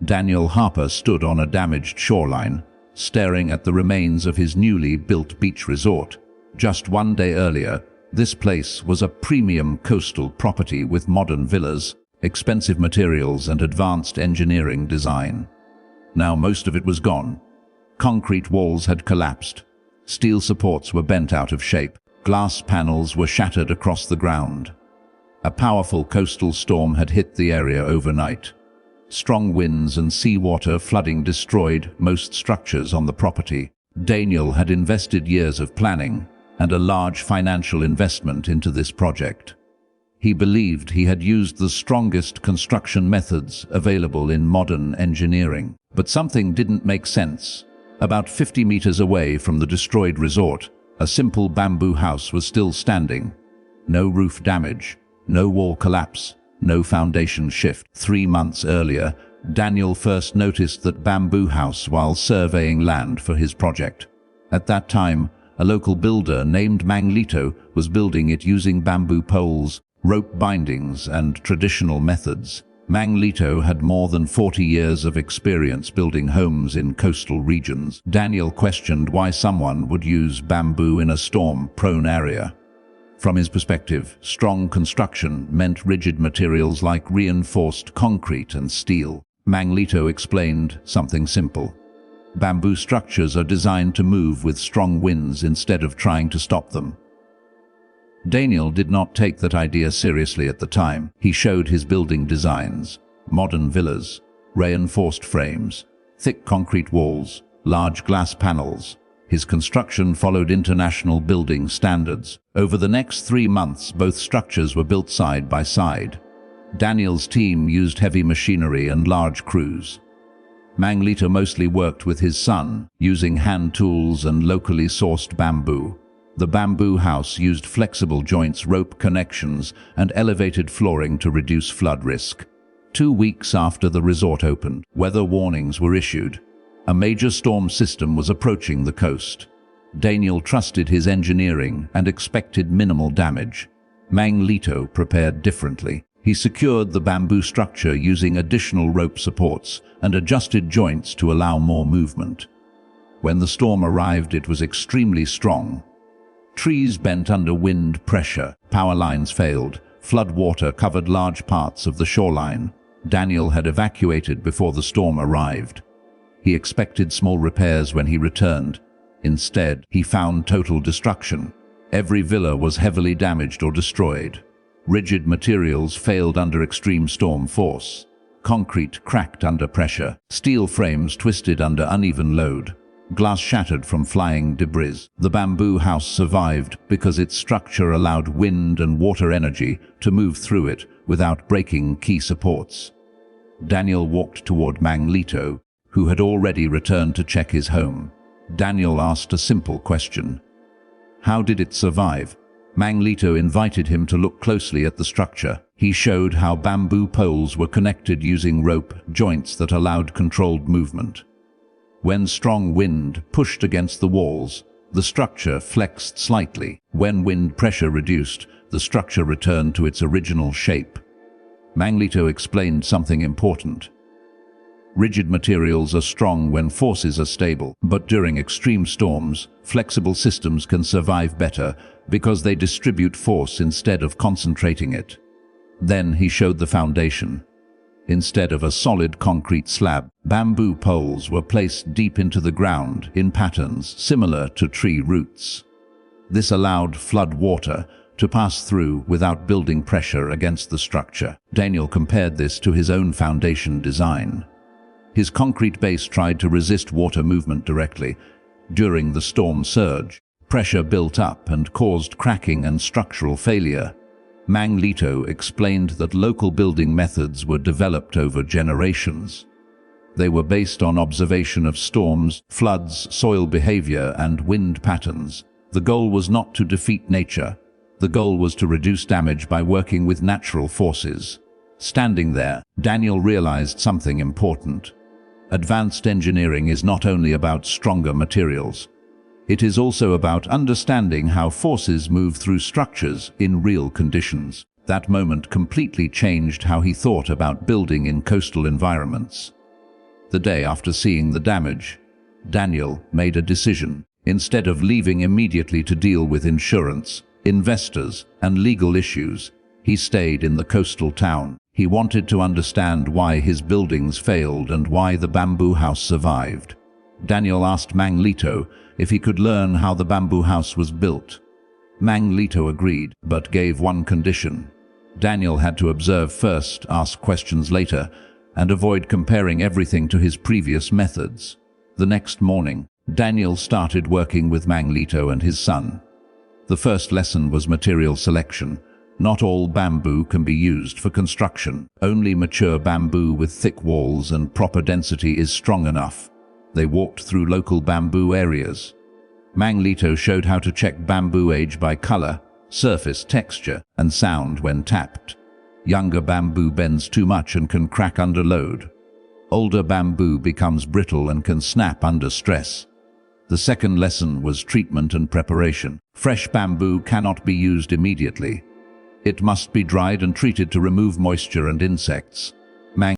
Daniel Harper stood on a damaged shoreline, staring at the remains of his newly built beach resort. Just one day earlier, this place was a premium coastal property with modern villas, expensive materials and advanced engineering design. Now most of it was gone. Concrete walls had collapsed. Steel supports were bent out of shape. Glass panels were shattered across the ground. A powerful coastal storm had hit the area overnight. Strong winds and seawater flooding destroyed most structures on the property. Daniel had invested years of planning and a large financial investment into this project. He believed he had used the strongest construction methods available in modern engineering. But something didn't make sense. About 50 meters away from the destroyed resort, a simple bamboo house was still standing. No roof damage, no wall collapse, no foundation shift. 3 months earlier, Daniel first noticed that bamboo house while surveying land for his project. At that time, a local builder named Manglito was building it using bamboo poles, rope bindings, and traditional methods. Manglito had more than 40 years of experience building homes in coastal regions. Daniel questioned why someone would use bamboo in a storm-prone area. From his perspective, strong construction meant rigid materials like reinforced concrete and steel. Manglito explained something simple. Bamboo structures are designed to move with strong winds instead of trying to stop them. Daniel did not take that idea seriously at the time. He showed his building designs: modern villas, reinforced frames, thick concrete walls, large glass panels. His construction followed international building standards. Over the next 3 months, both structures were built side by side. Daniel's team used heavy machinery and large crews. Manglito mostly worked with his son, using hand tools and locally sourced bamboo. The bamboo house used flexible joints, rope connections, and elevated flooring to reduce flood risk. 2 weeks after the resort opened, weather warnings were issued. A major storm system was approaching the coast. Daniel trusted his engineering and expected minimal damage. Manglito prepared differently. He secured the bamboo structure using additional rope supports and adjusted joints to allow more movement. When the storm arrived, it was extremely strong. Trees bent under wind pressure, power lines failed, flood water covered large parts of the shoreline. Daniel had evacuated before the storm arrived. He expected small repairs when he returned. Instead, he found total destruction. Every villa was heavily damaged or destroyed. Rigid materials failed under extreme storm force. Concrete cracked under pressure. Steel frames twisted under uneven load. Glass shattered from flying debris. The bamboo house survived because its structure allowed wind and water energy to move through it without breaking key supports. Daniel walked toward Manglito, who had already returned to check his home. Daniel asked a simple question. How did it survive? Manglito invited him to look closely at the structure. He showed how bamboo poles were connected using rope joints that allowed controlled movement. When strong wind pushed against the walls, the structure flexed slightly. When wind pressure reduced, the structure returned to its original shape. Manglito explained something important. Rigid materials are strong when forces are stable, but during extreme storms, flexible systems can survive better because they distribute force instead of concentrating it. Then he showed the foundation. Instead of a solid concrete slab, bamboo poles were placed deep into the ground in patterns similar to tree roots. This allowed flood water to pass through without building pressure against the structure. Daniel compared this to his own foundation design. His concrete base tried to resist water movement directly. During the storm surge, pressure built up and caused cracking and structural failure. Manglito explained that local building methods were developed over generations. They were based on observation of storms, floods, soil behavior, and wind patterns. The goal was not to defeat nature. The goal was to reduce damage by working with natural forces. Standing there, Daniel realized something important. Advanced engineering is not only about stronger materials. It is also about understanding how forces move through structures in real conditions. That moment completely changed how he thought about building in coastal environments. The day after seeing the damage, Daniel made a decision. Instead of leaving immediately to deal with insurance, investors, and legal issues, he stayed in the coastal town. He wanted to understand why his buildings failed and why the bamboo house survived. Daniel asked Mang Lito if he could learn how the bamboo house was built. Mang Lito agreed, but gave one condition. Daniel had to observe first, ask questions later, and avoid comparing everything to his previous methods. The next morning, Daniel started working with Mang Lito and his son. The first lesson was material selection. Not all bamboo can be used for construction. Only mature bamboo with thick walls and proper density is strong enough. They walked through local bamboo areas. Mang Lito showed how to check bamboo age by color, surface texture, and sound when tapped. Younger bamboo bends too much and can crack under load. Older bamboo becomes brittle and can snap under stress. The second lesson was treatment and preparation. Fresh bamboo cannot be used immediately. It must be dried and treated to remove moisture and insects. Mang